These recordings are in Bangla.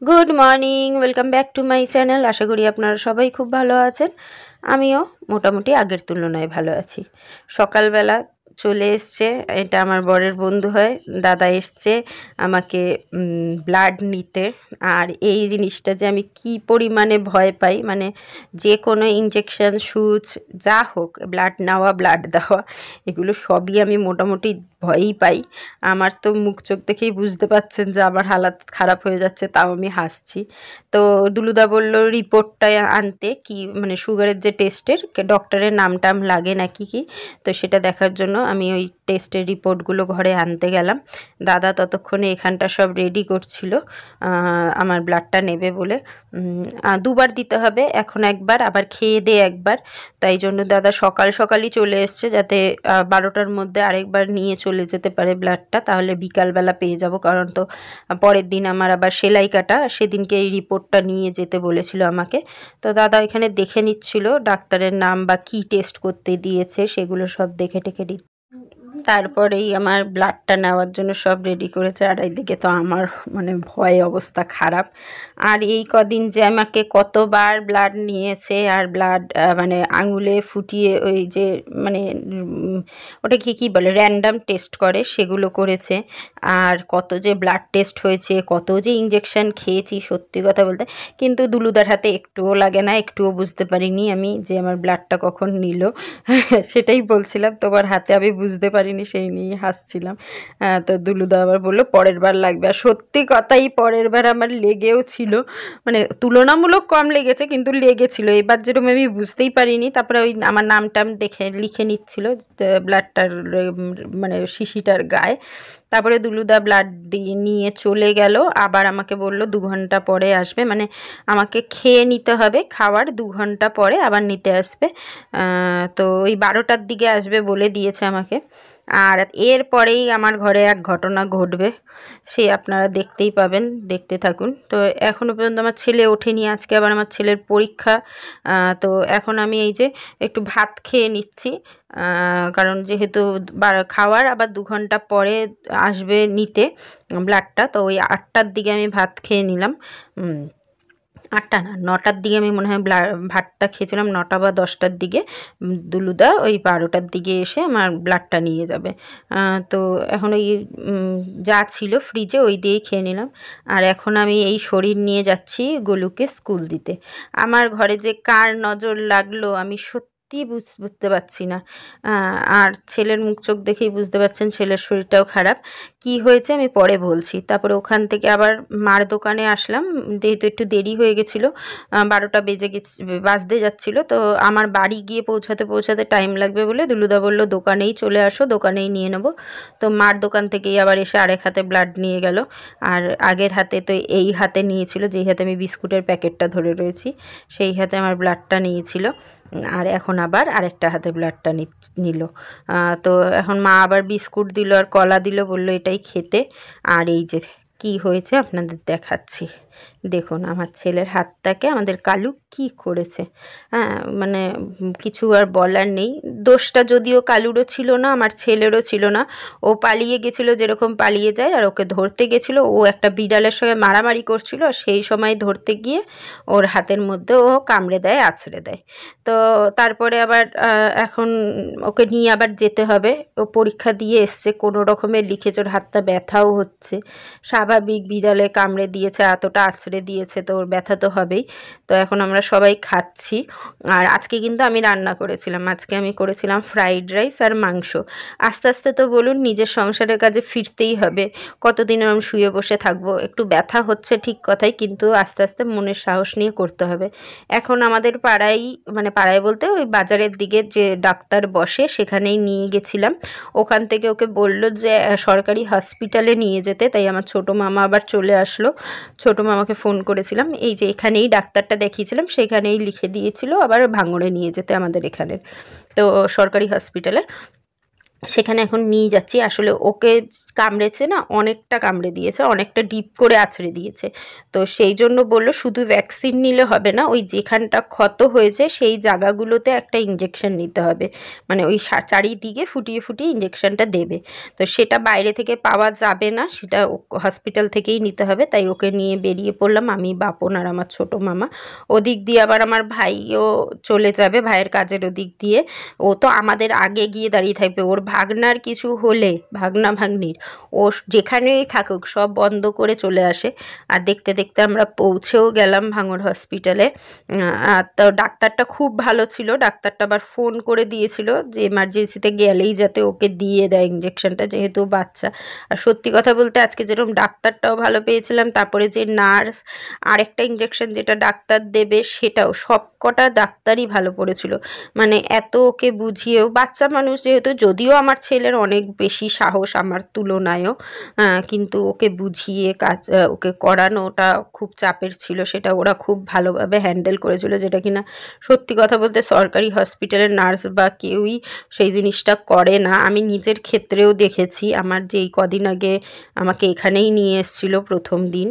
Good morning, welcome back to my channel. আশা করি আপনারা সবাই খুব ভালো আছেন। আমিও মোটামুটি আগের তুলনায় ভালো আছি। সকালবেলা চলে এসছে, এটা আমার বরের বন্ধু হয়, দাদা এসছে আমাকে ব্লাড নিতে। আর এই জিনিসটা যে আমি কি পরিমাণে ভয় পাই, মানে যে কোনো ইনজেকশন, সুচ, যা হোক, ব্লাড নেওয়া, ব্লাড দেওয়া, এগুলো সবই আমি মোটামুটি ভয়ই পাই। আমার তো মুখ চোখ দেখেই বুঝতে পারছেন যে আমার হালাত খারাপ হয়ে যাচ্ছে, তাও আমি হাসছি। তো দুলুদা বলল রিপোর্টটা আনতে, কি মানে সুগারের যে টেস্টের, ডক্টরের নাম টাম লাগে নাকি কি, তো সেটা দেখার জন্য আমি ওই টেস্টের রিপোর্টগুলো ঘরে আনতে গেলাম। দাদা ততক্ষণে এখানটা সব রেডি করছিল আমার ব্লাডটা নেবে বলে। দুবার দিতে হবে, এখন একবার, আবার খেয়ে দিয়ে একবার। তাই জন্য দাদা সকাল সকালই চলে এসছে, যাতে 12টার মধ্যে আরেকবার নিয়ে চলে যেতে পারে ব্লাডটা, তাহলে বিকালবেলা পেয়ে যাব। কারণ তো পরের দিন আমার আবার সেলাই কাটা, সেদিনকে এই রিপোর্টটা নিয়ে যেতে বলেছিল আমাকে। তো দাদা এখানে দেখে নিচ্ছিল ডাক্তারের নাম বা কী টেস্ট করতে দিয়েছে, সেগুলো সব দেখে টেখে তারপরেই আমার ব্লাডটা নেওয়ার জন্য সব রেডি করেছে। আর এইদিকে তো আমার মানে ভয়ে অবস্থা খারাপ। আর এই কদিন যে আমাকে কতবার ব্লাড নিয়েছে, আর ব্লাড মানে আঙুলে ফুটিয়ে ওই যে মানে ওটা কী বলে, র্যান্ডাম টেস্ট করে, সেগুলো করেছে। আর কত যে ব্লাড টেস্ট হয়েছে, কত যে ইঞ্জেকশন খেয়েছি, সত্যি কথা বলতে। কিন্তু দুলুদার হাতে একটুও লাগে না, একটুও বুঝতে পারিনি আমি যে আমার ব্লাডটা কখন নিল। সেটাই বলছিলাম, তোমার হাতে আমি বুঝতে পারিনি, সেই নিয়ে হাসছিলাম। তো দুলুদা আবার বললো পরের বার লাগবে। আর সত্যি কথাই পরের বার আমার লেগেও ছিল, মানে তুলনামূলক কম লেগেছে, কিন্তু লেগেছিল। এবার যেরকম আমি বুঝতেই পারিনি। তারপরে ওই আমার নাম টাম দেখে লিখে নিচ্ছিল ব্লাডটার মানে শিশিটার গায়ে। তারপরে দুলুদা ব্লাড দিয়ে নিয়ে চলে গেল। আবার আমাকে বলল 2 ঘন্টা পরে আসবে, মানে আমাকে খেয়ে নিতে হবে, খাওয়ার 2 ঘন্টা পরে আবার নিতে আসবে। তো ওই 12টার দিকে আসবে বলে দিয়েছে আমাকে। আর এরপরেই আমার ঘরে এক ঘটনা ঘটবে, সে আপনারা দেখতেই পাবেন, দেখতে থাকুন। তো এখনও পর্যন্ত আমার ছেলে ওঠেনি, আজকে আবার আমার ছেলের পরীক্ষা। তো এখন আমি এই যে একটু ভাত খেয়ে নিচ্ছি, কারণ যেহেতু খাওয়ার আবার 2 ঘন্টা পরে আসবে নিতে ব্লাডটা। তো ওই 8টার দিকে আমি ভাত খেয়ে নিলাম। 8টা না, 9টার দিকে আমি মনে হয় ভাতটা খেয়েছিলাম, 9টা বা 10টার দিকে। দুলুদা ওই 12টার দিকে এসে আমার ব্লাডটা নিয়ে যাবে। তো এখন ওই যা ছিল ফ্রিজে ওই দিয়েই খেয়ে নিলাম। আর এখন আমি এই শরীর নিয়ে যাচ্ছি গোলুকে স্কুল দিতে। আমার ঘরে যে কার নজর লাগলো আমি সত্যি বুঝতে পারছি না। আর ছেলের মুখ চোখ দেখেই বুঝতে পারছেন ছেলের শরীরটাও খারাপ। কি হয়েছে আমি পরে বলছি। তারপরে ওখান থেকে আবার মার দোকানে আসলাম, যেহেতু একটু দেরি হয়ে গেছিলো, 12টা বাজতে যাচ্ছিলো। তো আমার বাড়ি গিয়ে পৌঁছাতে টাইম লাগবে বলে দুলুদা বললো দোকানেই চলে আসো, দোকানেই নিয়ে নেবো। তো মার দোকান থেকেই আবার এসে আরেক হাতে ব্লাড নিয়ে গেল। আর আগের হাতে তো এই হাতে নিয়েছিল, যেই হাতে আমি বিস্কুটের প্যাকেটটা ধরে রয়েছি, সেই হাতে আমার ব্লাডটা নিয়েছিল। আর এখন আবার আরেকটা হাতে ব্লাডটা নিল। তো এখন মা আবার বিস্কুট দিল আর কলা দিল, বললো এটাই খেতে। আর এই যে কি হয়েছে আপনাদের দেখাচ্ছি, দেখুন আমার ছেলের হাতটাকে আমাদের কালু কি করেছে। মানে কিছু আর বলার নেই। দোষটা যদিও কালুরও ছিল না, আমার ছেলেরও ছিল না। ও পালিয়ে গেছিলো, যেরকম পালিয়ে যায়, আর ওকে ধরতে গেছিলো, ও একটা বিড়ালের সঙ্গে মারামারি করছিল, সেই সময় ধরতে গিয়ে ওর হাতের মধ্যে ও কামড়ে দেয়, আছড়ে দেয়। তো তারপরে আবার এখন ওকে নিয়ে আবার যেতে হবে। ও পরীক্ষা দিয়ে এসছে, কোনো রকমের লিখেছে, ওর হাতটা ব্যথাও হচ্ছে। স্বাভাবিক, বিড়ালে কামড়ে দিয়েছে, এতটা আছড়ে দিয়েছে, তো ওর ব্যথা তো হবেই। তো এখন আমরা সবাই খাচ্ছি। আর আজকে কিন্তু আমি রান্না করেছিলাম, আজকে আমি করেছিলাম ফ্রাইড রাইস আর মাংস। আস্তে আস্তে তো বলুন নিজের সংসারের কাজে ফিরতেই হবে, কতদিন আমি শুয়ে বসে থাকবো। একটু ব্যথা হচ্ছে ঠিক কথাই, কিন্তু আস্তে আস্তে মনের সাহস নিয়ে করতে হবে। এখন আমাদের পাড়ায়, মানে পাড়ায় বলতে ওই বাজারের দিকে যে ডাক্তার বসে সেখানেই নিয়ে গেছিলাম। ওখান থেকে ওকে বলল যে সরকারি হসপিটালে নিয়ে যেতে। তাই আমার ছোটো মামা আবার চলে আসলো। ছোটো মামাকে ফোন করেছিলাম, এই যে এখানেই ডাক্তারটা দেখিয়েছিলাম সেখানেই লিখে দিয়েছিল আবার ভাঙড়ে নিয়ে যেতে আমাদের এখানের, তো সরকারি হসপিটালে। সেখানে এখন নিয়ে যাচ্ছি। আসলে ওকে কামড়েছে না, অনেকটা কামড়ে দিয়েছে, অনেকটা ডিপ করে আছড়ে দিয়েছে। তো সেই জন্য বললো শুধু ভ্যাকসিন নিলে হবে না, ওই যেখানটা ক্ষত হয়েছে সেই জায়গাগুলোতে একটা ইঞ্জেকশন নিতে হবে, মানে ওই চারিদিকে ফুটিয়ে ফুটিয়ে ইঞ্জেকশনটা দেবে। তো সেটা বাইরে থেকে পাওয়া যাবে না, সেটা হসপিটাল থেকেই নিতে হবে। তাই ওকে নিয়ে বেরিয়ে পড়লাম, আমি, বাপন আর আমার ছোটো মামা। ওদিক দিয়ে আবার আমার ভাইও চলে যাবে, ভাইয়ের কাজের ওদিক দিয়ে। ও তো আমাদের আগে গিয়ে দাঁড়িয়ে থাকবে। ওর ভাগনার কিছু হলে, ভাগনা ভাগ্নির, ও যেখানেই থাকুক সব বন্ধ করে চলে আসে। আর দেখতে দেখতে আমরা পৌঁছেও গেলাম ভাঙড় হসপিটালে। তো ডাক্তারটা খুব ভালো ছিল। ডাক্তারটা আবার ফোন করে দিয়েছিল যে এমার্জেন্সিতে গেলেই যাতে ওকে দিয়ে দেয় ইঞ্জেকশনটা, যেহেতু বাচ্চা। আর সত্যি কথা বলতে আজকে যেরকম ডাক্তারটাও ভালো পেয়েছিলাম, তারপরে যে নার্স আরেকটা ইঞ্জেকশন যেটা ডাক্তার দেবে সেটাও, সব কটা ডাক্তারই ভালো পড়েছিল। মানে এত ওকে বুঝিয়েও, বাচ্চা মানুষ যেহেতু, যদিও আমার ছেলের অনেক বেশি সাহস আমার তুলনায়ও, কিন্তু ওকে বুঝিয়ে কাজ ওকে করানোটা খুব চাপের ছিল। সেটা ওরা খুব ভালোভাবে হ্যান্ডেল করেছিল, যেটা কিনা সত্যি কথা বলতে সরকারি হসপিটালের নার্স বা কেউই সেই জিনিসটা করে না। আমি নিজের ক্ষেত্রেও দেখেছি। আমার যেই কদিন আগে আমাকে এখানেই নিয়ে এসেছিলো প্রথম দিন,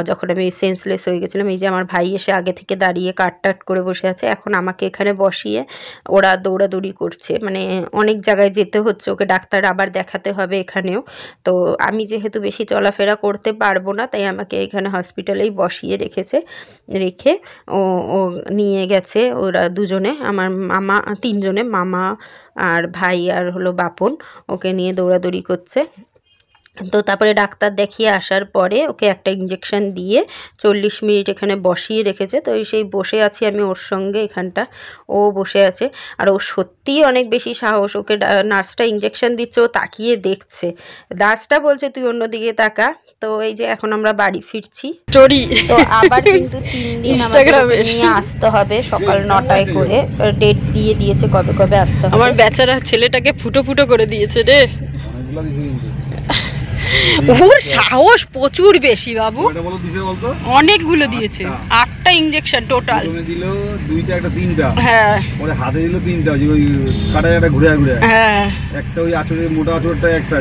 যখন আমি সেন্সলেস হয়ে গেছিলাম, এই যে আমার ভাই এসে আগে থেকে দাঁড়িয়ে কাট করে বসে আছে, এখন আমাকে এখানে বসিয়ে ওরা দৌড়াদৌড়ি করছে, মানে অনেক জায়গায় যেতে হচ্ছে ওকে, ডাক্তার আবার দেখাতে হবে এখানেও। তো আমি যেহেতু বেশি চলাফেরা করতে পারবো না, তাই আমাকে এখানে হসপিটালেই বসিয়ে রেখেছে। রেখে ও ও নিয়ে গেছে ওরা দুজনে, আমার মামা, তিনজনে, মামা আর ভাই আর হলো বাপন, ওকে নিয়ে দৌড়াদৌড়ি করছে। তো তারপরে ডাক্তার দেখিয়ে আসার পরে ওকে একটা ইঞ্জেকশন দিয়ে 40 মিনিট এখানে বসিয়ে রেখেছে। তো সেই বসে আছি আমি ওর সঙ্গে, এখানটা ও বসে আছে। আর ও সত্যিই অনেক বেশি সাহস। ওকে নার্সটা ইঞ্জেকশন দিচ্ছে, ও তাকিয়ে দেখছে, নার্সটা বলছে তুই অন্যদিকে তাকা। তো এই যে এখন আমরা বাড়ি ফিরছি। স্টোরি তো আবার কিন্তু 3 দিন আমাদের নিয়ে আসতে হবে, সকাল 9টায় করে ডেট দিয়ে দিয়েছে কবে কবে আসতে হবে। আমার বেচারা ছেলেটাকে ফুটো ফুটো করে দিয়েছে রে। ওর সাহস প্রচুর বেশি বাবু, অনেকগুলো দিয়েছে, 8টা ইঞ্জেকশন টোটাল। দিল 2টা, একটা 3টা, হ্যাঁ ওরে হাতে দিল 3টা, ওই কাটা একটা ঘুরে ঘুরে, হ্যাঁ একটা ওই আঁচড়ের মোটা আঁচড়টা একটা,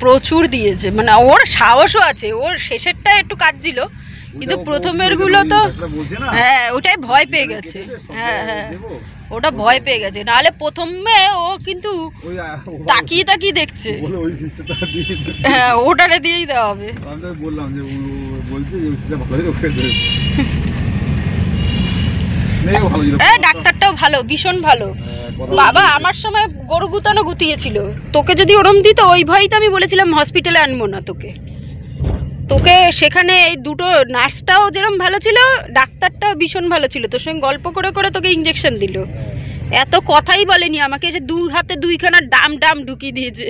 প্রচুর দিয়েছে। মানে ওর সাহসও আছে, ওর শেষেরটা একটু কাজ দিল, কিন্তু প্রথমের গুলো তো, হ্যাঁ ওটাই ভয় পেয়ে গেছে। হ্যাঁ হ্যাঁ ওটা ভয় পেয়ে গেছে, নাহলে প্রথমে ও কিন্তু তাকিয়ে তাকিয়ে দেখছে। হ্যাঁ ওটারে দিয়েই দেওয়া হবে। বললাম যে বলছে ডাক্তারটাও ভালো, ভীষণ ভালো। বাবা আমার সময় গরু গুতানো গুতিয়েছিল, তোকে যদি ওরম দিত ওই ভয়ই তো আমি বলেছিলাম হসপিটালে আনবো না তোকে। তোকে সেখানে এই দুটো নার্সটাও যেরকম ভালো ছিল, ডাক্তারটাও ভীষণ ভালো ছিল, তোর সঙ্গে গল্প করে করে তোকে ইঞ্জেকশন দিল, এত কথাই বলেনি আমাকে, যে 2 হাতে 2খানা ডাম ঢুকিয়ে দিয়েছে।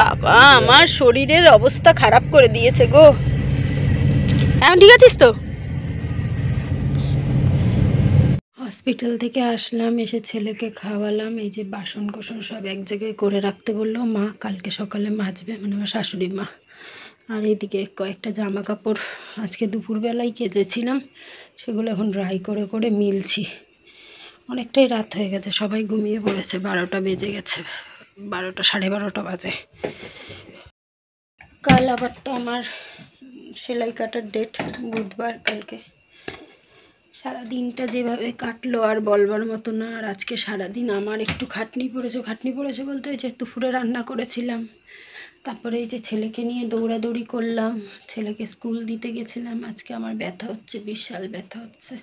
বাবা আমার শরীরের অবস্থা খারাপ করে দিয়েছে গো। এখন ঠিক আছিস তো? হসপিটাল থেকে আসলাম, এসে ছেলেকে খাওয়ালাম। এই যে বাসন কোসন সব এক জায়গায় করে রাখতে বললো মা, কালকে সকালে মাজবে, মানে আমার শাশুড়ি মা। আর এইদিকে কয়েকটা জামা কাপড় আজকে দুপুরবেলায় কেচেছিলাম, সেগুলো এখন ড্রাই করে করে মিলছি। অনেকটাই রাত হয়ে গেছে, সবাই ঘুমিয়ে পড়েছে, 12টা বেজে গেছে, 12টা, 12:30 বাজে। কাল আবার তো আমার সেলাই কাটার ডেট, বুধবার। কালকে সারাদিনটা যেভাবে কাটলো আর বলবার মতো না। আর আজকে সারাদিন আমার একটু খাটনি পড়েছে বলতে ওই যে দুপুরে রান্না করেছিলাম, তারপরে এই যে ছেলেকে নিয়ে দৌড়াদৌড়ি করলাম, ছেলেকে স্কুল দিতে গেছিলাম। আজকে আমার ব্যথা হচ্ছে, বিশাল ব্যথা হচ্ছে,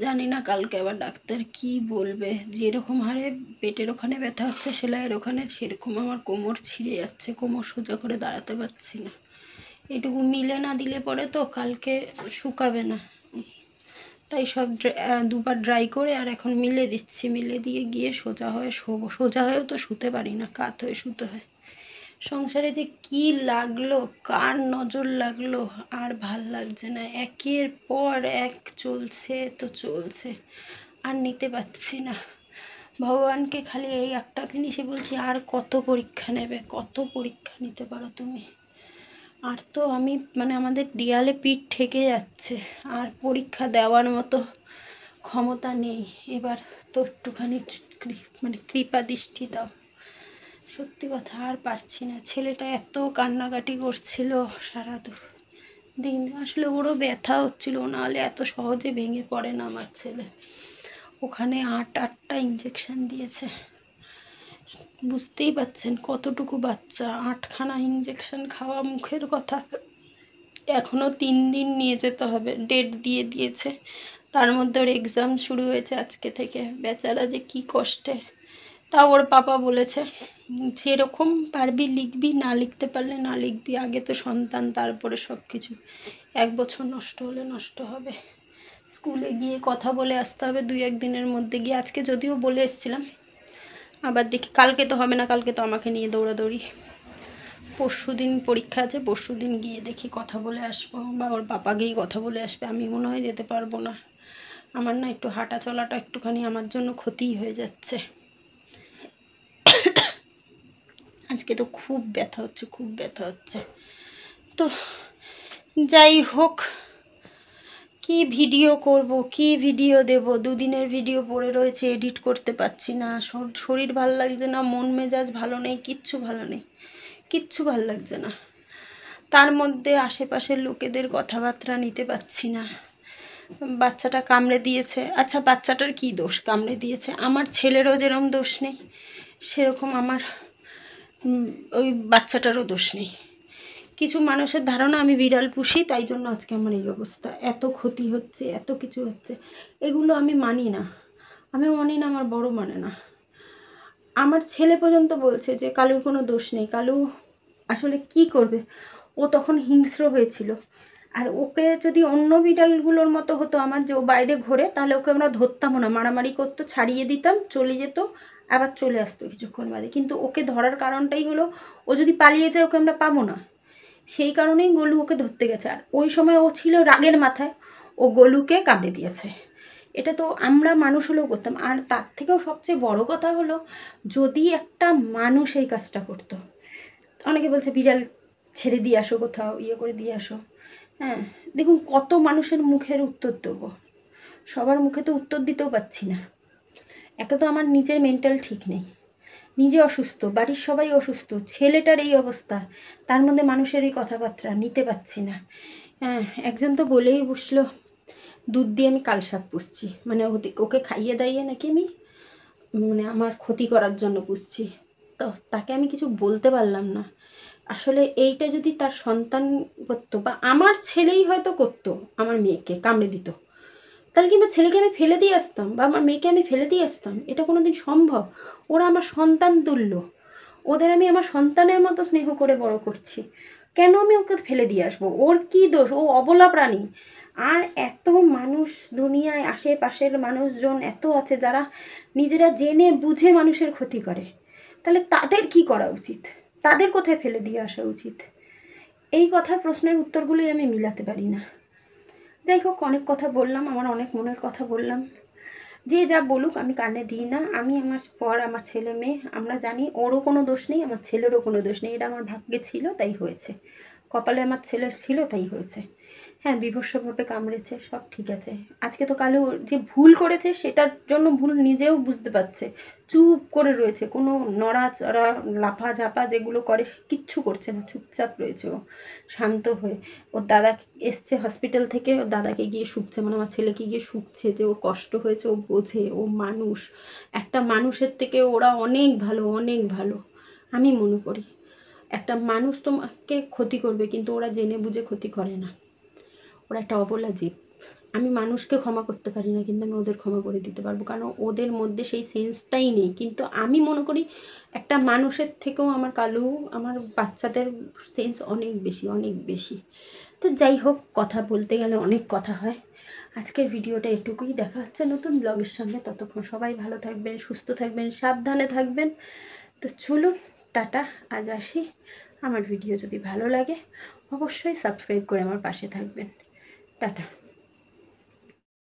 জানি না কালকে আবার ডাক্তার কি বলবে। যেরকম হারে পেটের ওখানে ব্যথা হচ্ছে, সেলাইয়ের ওখানে, সেরকম আমার কোমর ছিঁড়ে যাচ্ছে, কোমর সোজা করে দাঁড়াতে পারছি না। এটুকু মিলে না দিলে পরে তো কালকে শুকাবে না, তাই সব দুবার ড্রাই করে আর এখন মিলে দিচ্ছি। মিলে দিয়ে গিয়ে সোজা হয়ে শোবো। সোজা হয়েও তো শুতে পারি না, কাত হয়ে শুতে হয়। সংসারে যে কি লাগলো, কার নজর লাগলো, আর ভাল লাগছে না। একের পর এক চলছে তো চলছে, আর নিতে পারছি না। ভগবানকে খালি এই একটা জিনিসই বলছি, আর কত পরীক্ষা নেবে, কত পরীক্ষা নিতে পারো তুমি। আর তো আমি মানে আমাদের দেয়ালে পিঠ ঠেকে যাচ্ছে, আর পরীক্ষা দেওয়ার মতো ক্ষমতা নেই। এবার তো একটুখানি মানে কৃপা দৃষ্টি দাও। সত্যি কথা আর পারছি না। ছেলেটা এত কান্নাকাটি করছিল সারা দিন, আসলে ওরও ব্যথা হচ্ছিল, নাহলে এত সহজে ভেঙে পড়ে না আমার ছেলে। ওখানে 8টা ইঞ্জেকশন দিয়েছে, বুঝতেই পাচ্ছেন কতটুকু বাচ্চা, 8খানা ইঞ্জেকশন খাওয়া মুখের কথা। এখনও 3 দিন নিয়ে যেতে হবে, ডেট দিয়ে দিয়েছে। তার মধ্যে ওর এক্সাম শুরু হয়েছে আজকে থেকে। বেচারা যে কী কষ্টে। তাও ওর পাপা বলেছে যেরকম পারবি লিখবি, না লিখতে পারলে না লিখবি, আগে তো সন্তান, তারপরে সব কিছু। 1 বছর নষ্ট হলে নষ্ট হবে। স্কুলে গিয়ে কথা বলে আসতে হবে 2-1 দিনের মধ্যে গিয়ে। আজকে যদিও বলে এসেছিলাম, আবার দেখি কালকে তো হবে না, কালকে তো আমাকে নিয়ে দৌড়াদৌড়ি। পরশুদিন পরীক্ষা আছে, পরশুদিন গিয়ে দেখি কথা বলে আসবো, বা ওর পাপা গিয়ে কথা বলে আসবে। আমি মনে হয় যেতে পারবো না। আমার না একটু হাঁটা চলাটা একটুখানি আমার জন্য ক্ষতিই হয়ে যাচ্ছে। আজকে তো খুব ব্যথা হচ্ছে, খুব ব্যথা হচ্ছে। তো যাই হোক, কি ভিডিও করব, কি ভিডিও দেব, 2 দিনের ভিডিও পড়ে রয়েছে, এডিট করতে পারছি না। শরীর ভালো লাগছে না, মন মেজাজ ভালো নেই, কিচ্ছু ভালো নেই, কিচ্ছু ভালো লাগছে না। তার মধ্যে আশেপাশের লোকেদের কথাবার্তা নিতে পারছি না। বাচ্চাটা কামড়ে দিয়েছে, আচ্ছা বাচ্চাটার কি দোষ, কামড়ে দিয়েছে? আমার ছেলেরও যেরকম দোষ নেই, সেরকম আমার ওই বাচ্চাটারও দোষ নেই। কিছু মানুষের ধারণা আমি বিড়াল পুষি, তাই জন্য আজকে আমার এই অবস্থা, এত ক্ষতি হচ্ছে, এত কিছু হচ্ছে। এগুলো আমি মানি না, আমিও মানি না, আমার বড় মানে না। আমার ছেলে পর্যন্ত বলছে যে কালুর কোনো দোষ নেই, কালু আসলে কি করবে, ও তখন হিংস্র হয়েছিল। আর ওকে যদি অন্য বিড়ালগুলোর মতো হতো আমার, যে ও বাইরে ঘোরে, তাহলে ওকে আমরা ধরতামও না, মারামারি করতো, ছাড়িয়ে দিতাম, চলে যেত, আবার চলে আসতো কিছুক্ষণ বাদে। কিন্তু ওকে ধরার কারণটাই হলো, ও যদি পালিয়ে যায় ওকে আমরা পাবো না, সেই কারণেই গোলু ওকে ধরতে গেছে। আর ওই সময় ও ছিল রাগের মাথায়, ও গোলুকে কামড়ে দিয়েছে। এটা তো আমরা মানুষ হলেও করতাম। আর তার থেকেও সবচেয়ে বড় কথা হলো, যদি একটা মানুষ এই কাজটা করতো, অনেকে বলছে বিড়াল ছেড়ে দিয়ে আসো, কোথাও ইয়ে করে দিয়ে আসো। হ্যাঁ, দেখুন কত মানুষের মুখের উত্তর দেবো, সবার মুখে তো উত্তর দিতেও পাচ্ছি না। একে তো আমার নিজের মেন্টাল ঠিক নেই, নিজে অসুস্থ, বাড়ির সবাই অসুস্থ, ছেলেটার এই অবস্থা, তার মধ্যে মানুষের এই কথাবার্তা নিতে পারছি না। হ্যাঁ, একজন তো বলেই বসলো দুধ দিয়ে আমি কালসাপ পুষছি, মানে ওকে খাইয়ে দাইয়ে নাকি আমি মানে আমার ক্ষতি করার জন্য পুষছি। তো তাকে আমি কিছু বলতে পারলাম না। আসলে এইটা যদি তার সন্তান করতো, বা আমার ছেলেই হয়তো করতো, আমার মেয়েকে কামড়ে দিত, তাহলে কি আমার ছেলেকে আমি ফেলে দিয়ে আসতাম, বা আমার মেয়েকে আমি ফেলে দিয়ে আসতাম? এটা কোনো দিন সম্ভব? ওরা আমার সন্তান তুল্য, ওদের আমি আমার সন্তানের মতো স্নেহ করে বড় করছি, কেন আমি ওকে ফেলে দিয়ে আসবো? ওর কি দোষ? ও অবলা প্রাণী। আর এত মানুষ দুনিয়ায়, আশেপাশের মানুষজন এত আছে যারা নিজেরা জেনে বুঝে মানুষের ক্ষতি করে, তাহলে তাদের কি করা উচিত? তাদের কোথায় ফেলে দিয়ে আসা উচিত? এই কথার প্রশ্নের উত্তরগুলোই আমি মিলাতে পারি না। যাই হোক, অনেক কথা বললাম, আমার অনেক মনের কথা বললাম। যে যা বলুক আমি কানে দিই না। আমি আমার পর আমার ছেলে মেয়ে আমরা জানি, ওরও কোনো দোষ নেই, আমার ছেলেরও কোনো দোষ নেই। এটা আমার ভাগ্যে ছিল, তাই হয়েছে। কপালে আমার ছেলের ছিল, তাই হয়েছে। হ্যাঁ, বীভৎসভাবে কামড়েছে, সব ঠিক আছে। আজকে তো কালু যে ভুল করেছে, সেটার জন্য ভুল নিজেও বুঝতে পারছে, চুপ করে রয়েছে, কোনো নড়াচড়া লাফা ঝাপা যেগুলো করে কিচ্ছু করছে না, চুপচাপ রয়েছে ও শান্ত হয়ে। ওর দাদা এসছে হসপিটাল থেকে, ওর দাদাকে গিয়ে শুকছে, মানে আমার ছেলেকে গিয়ে শুকছে, যে ওর কষ্ট হয়েছে, ও বোঝে, ও মানুষ। একটা মানুষের থেকে ওরা অনেক ভালো, অনেক ভালো আমি মনে করি। একটা মানুষ তোমাকে ক্ষতি করবে, কিন্তু ওরা জেনে বুঝে ক্ষতি করে না, ওরা একটা অবলা জীব। আমি মানুষকে ক্ষমা করতে পারি না, কিন্তু আমি ওদের ক্ষমা করে দিতে পারবো, কারণ ওদের মধ্যে সেই সেন্সটাই নেই। কিন্তু আমি মনে করি একটা মানুষের থেকেও আমার কালু, আমার বাচ্চাদের সেন্স অনেক বেশি, অনেক বেশি। তো যাই হোক, কথা বলতে গেলে অনেক কথা হয়। আজকের ভিডিওটা এটুকুই, দেখা হচ্ছে নতুন ব্লগের সঙ্গে। ততক্ষণ সবাই ভালো থাকবেন, সুস্থ থাকবেন, সাবধানে থাকবেন। তো চলুন, টাটা, আজ আসি। আমার ভিডিও যদি ভালো লাগে অবশ্যই সাবস্ক্রাইব করে আমার পাশে থাকবেন। টাটা।